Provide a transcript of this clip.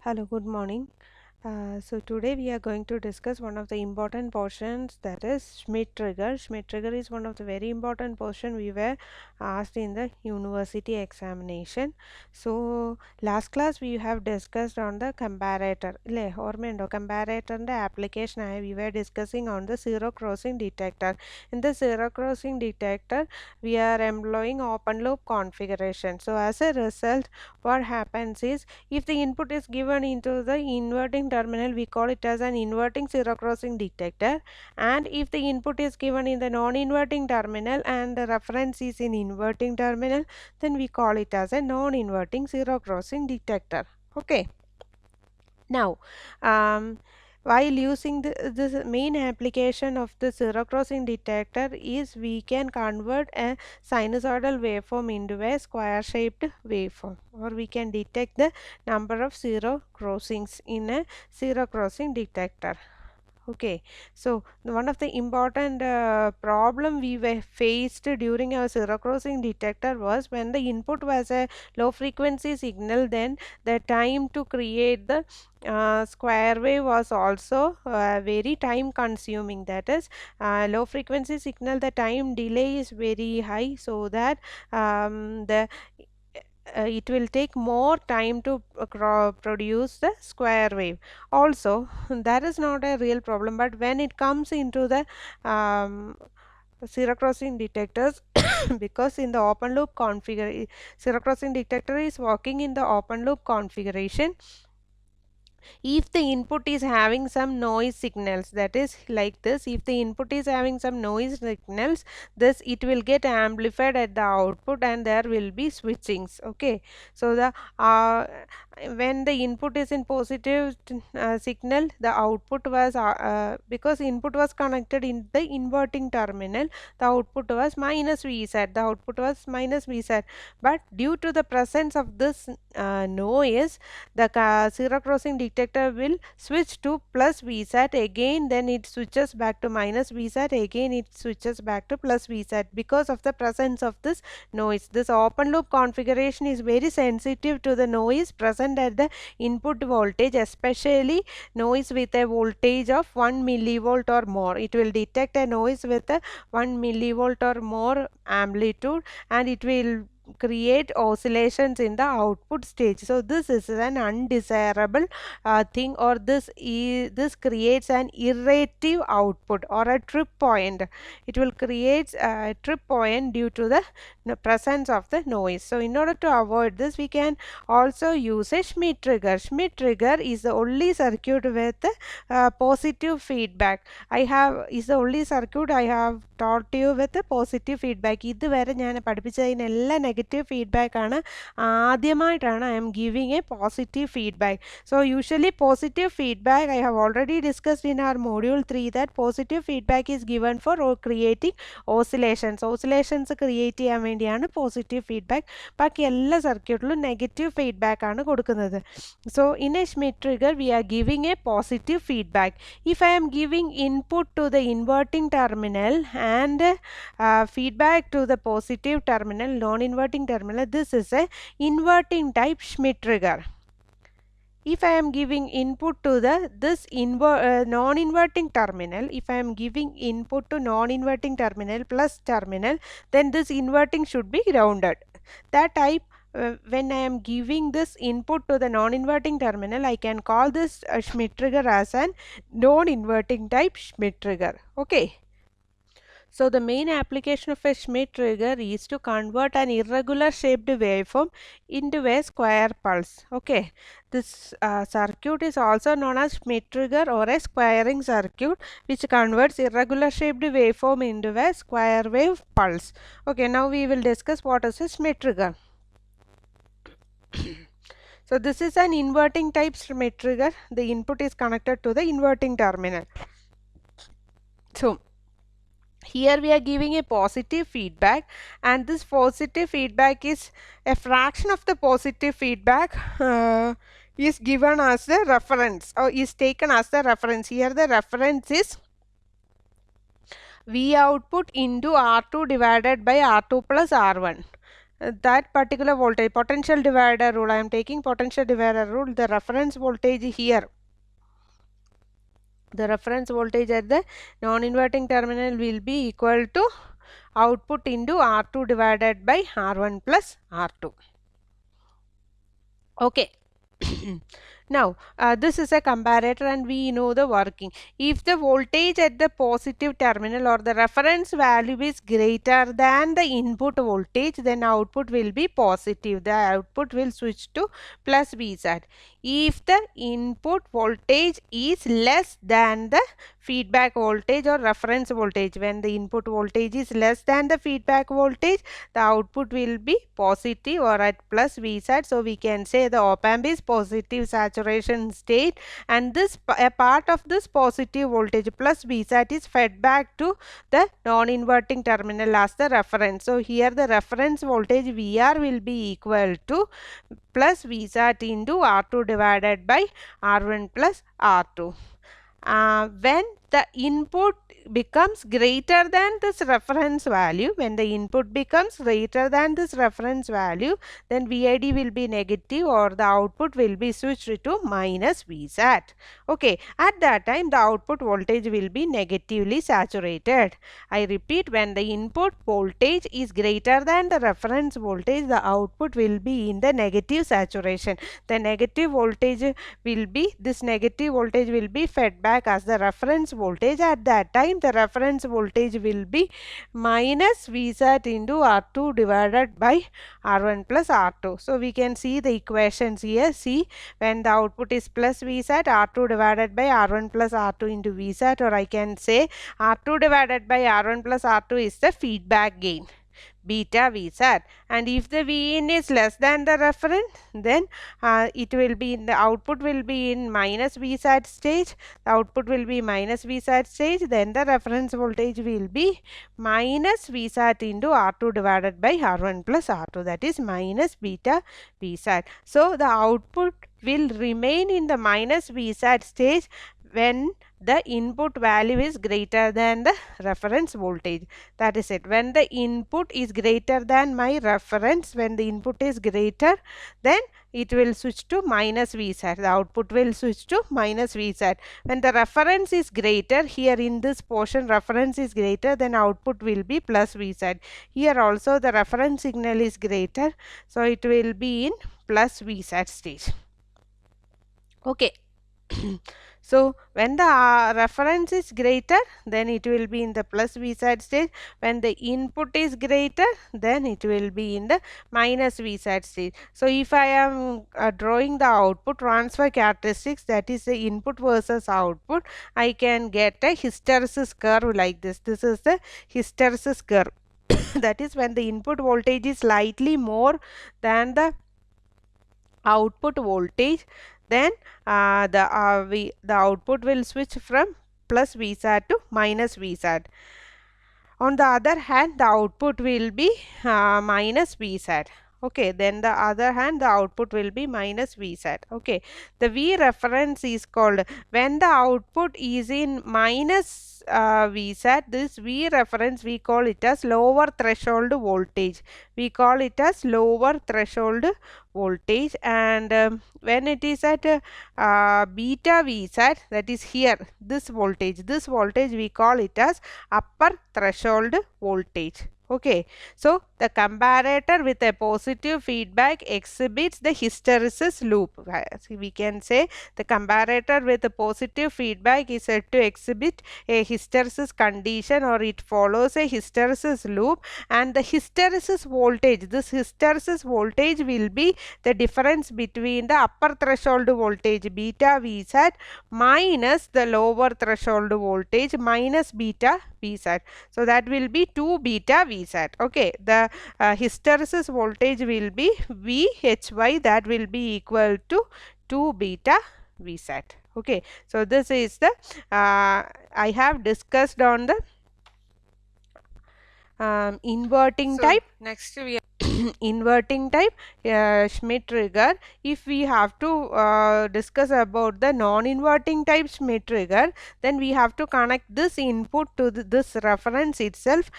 Hello, good morning. So today we are going to discuss one of the important portions, that is Schmitt trigger. Schmitt trigger is one of the very important portion we were asked in the university examination. So last class we have discussed on the comparator. ഇല്ലേ ഓർമ്മയുണ്ടോ കമ്പാരേറ്ററിൻ്റെ application ആയി we were discussing on the zero crossing detector. In the zero crossing detector we are employing open loop configuration. So as a result, what happens is, if the input is given into the inverting terminal, we call it as an inverting zero crossing detector, and if the input is given in the non-inverting terminal and the reference is in inverting terminal, then we call it as a non-inverting zero crossing detector. Okay. Now, while using this main application of the zero crossing detector is, we can convert a sinusoidal waveform into a square shaped waveform, or we can detect the number of zero crossings in a zero crossing detector. Okay, so one of the important problem we were faced during our zero crossing detector was, when the input was a low frequency signal, then the time to create the square wave was also very time consuming. That is, low frequency signal, the time delay is very high, so that the it will take more time to produce the square wave. Also, that is not a real problem, but when it comes into the zero crossing detectors, because in the open loop configuration, zero crossing detector is working in the open loop configuration. If the input is having some noise signals, that is like this, if the input is having some noise signals, this it will get amplified at the output and there will be switchings. Okay, so the when the input is in positive signal, the output was because input was connected in the inverting terminal, the output was minus Vz, the output was minus Vz, but due to the presence of this noise, the zero crossing detector will switch to plus Vsat again, then it switches back to minus Vsat again, it switches back to plus Vsat, because of the presence of this noise. This open loop configuration is very sensitive to the noise present at the input voltage, especially noise with a voltage of 1 millivolt or more. It will detect a noise with a 1 millivolt or more amplitude, and it will create oscillations in the output stage. So this is an undesirable thing, or this creates an errative output or a trip point. It will create a trip point due to the presence of the noise. So in order to avoid this, we can also use a Schmitt trigger. Schmitt trigger is the only circuit with positive feedback. I have is the only circuit I have taught you with a positive feedback. ഇതുവരെ ഞാൻ പഠിപ്പിച്ചതിനെല്ലാം negative feedback ആണ്. ആദ്യമായിട്ടാണ് I am giving a positive feedback. So usually positive feedback, I have already discussed in our module 3 that positive feedback is given for creating oscillations. Oscillations create ചെയ്യാൻ വേണ്ടിയാണ് positive feedback. ബാക്കി എല്ലാ സർക്യൂട്ടിലും negative feedback ആണ് കൊടുക്കുന്നത്. So in a Schmitt trigger we are giving a positive feedback. If I am giving input to the inverting terminal and feedback to the positive terminal, non-inverting terminal, this is a inverting type Schmitt trigger. If I am giving input to the non-inverting terminal, if I am giving input to non-inverting terminal plus terminal, then this inverting should be grounded. That type, when I am giving this input to the non-inverting terminal, I can call this Schmitt trigger as an non-inverting type Schmitt trigger. Okay. So the main application of a Schmitt trigger is to convert an irregular shaped waveform into a square pulse. Okay, this circuit is also known as Schmitt trigger or a squaring circuit, which converts irregular shaped waveform into a square wave pulse. Okay, now we will discuss what is a Schmitt trigger. So this is an inverting type Schmitt trigger. The input is connected to the inverting terminal. So here we are giving a positive feedback, and this positive feedback is a fraction of the positive feedback is given as the reference, or is taken as the reference. Here the reference is V output into R2 divided by R2 plus R1. that particular voltage, potential divider rule, I am taking potential divider rule, the reference voltage here, the reference voltage at the non-inverting terminal will be equal to output into R2 divided by R1 plus R2. Okay. Now, this is a comparator and we know the working. If the voltage at the positive terminal or the reference value is greater than the input voltage, then output will be positive. The output will switch to plus Vz. If the input voltage is less than the feedback voltage or reference voltage, when the input voltage is less than the feedback voltage, the output will be positive or at plus Vz. So we can say the op amp is positive saturation state, and this a part of this positive voltage plus Vz is fed back to the non-inverting terminal as the reference. So here the reference voltage Vr will be equal to plus Vz into R2 divided by R1 plus R2. When the input becomes greater than this reference value, when the input becomes greater than this reference value, then VID will be negative or the output will be switched to minus Vz. Okay, at that time the output voltage will be negatively saturated. I repeat, when the input voltage is greater than the reference voltage, the output will be in the negative saturation. The negative voltage will be, this negative voltage will be fed back as the reference voltage. At that time the reference voltage will be minus Vz into R2 divided by R1 plus R2. So we can see the equations here. See, when the output is plus Vz, R2 divided by R1 plus R2 into Vz, or I can say R2 divided by R1 plus R2 is the feedback gain, beta Vz, and if the Vin is less than the reference, then it will be in the output will be in minus Vz stage, the output will be minus Vz stage, then the reference voltage will be minus Vz into R2 divided by R1 plus R2, that is minus beta Vz. So the output will remain in the minus Vz stage when the input value is greater than the reference voltage. That is it. When the input is greater than my reference, when the input is greater, then it will switch to minus Vz. The output will switch to minus Vz. When the reference is greater, here in this portion reference is greater, then output will be plus Vz. Here also the reference signal is greater, so it will be in plus Vz stage. Okay. So when the reference is greater, then it will be in the plus Vz stage. When the input is greater, then it will be in the minus Vz stage. So if I am drawing the output transfer characteristics, that is the input versus output, I can get a hysteresis curve like this. This is the hysteresis curve. That is when the input voltage is slightly more than the output voltage, then the output will switch from plus Vz to minus Vz. On the other hand, the output will be minus Vz. Okay, then the other hand, the output will be minus Vz. Okay, the V reference is called, when the output is in minus Vz, this V reference we call it as lower threshold voltage. We call it as lower threshold voltage, and when it is at beta Vz, that is here, this voltage we call it as upper threshold voltage. Okay, so the comparator with a positive feedback exhibits the hysteresis loop. So we can say the comparator with a positive feedback is said to exhibit a hysteresis condition, or it follows a hysteresis loop, and the hysteresis voltage, this hysteresis voltage will be the difference between the upper threshold voltage beta Vz minus the lower threshold voltage minus beta Vz. So that will be 2 beta Vz. Okay, the hysteresis voltage will be Vhy, that will be equal to 2 beta Vz. Okay, so this is the I have discussed on the inverting type. Next we are inverting type Schmitt trigger. If we have to discuss about the non-inverting type Schmitt trigger, then we have to connect this input to this reference itself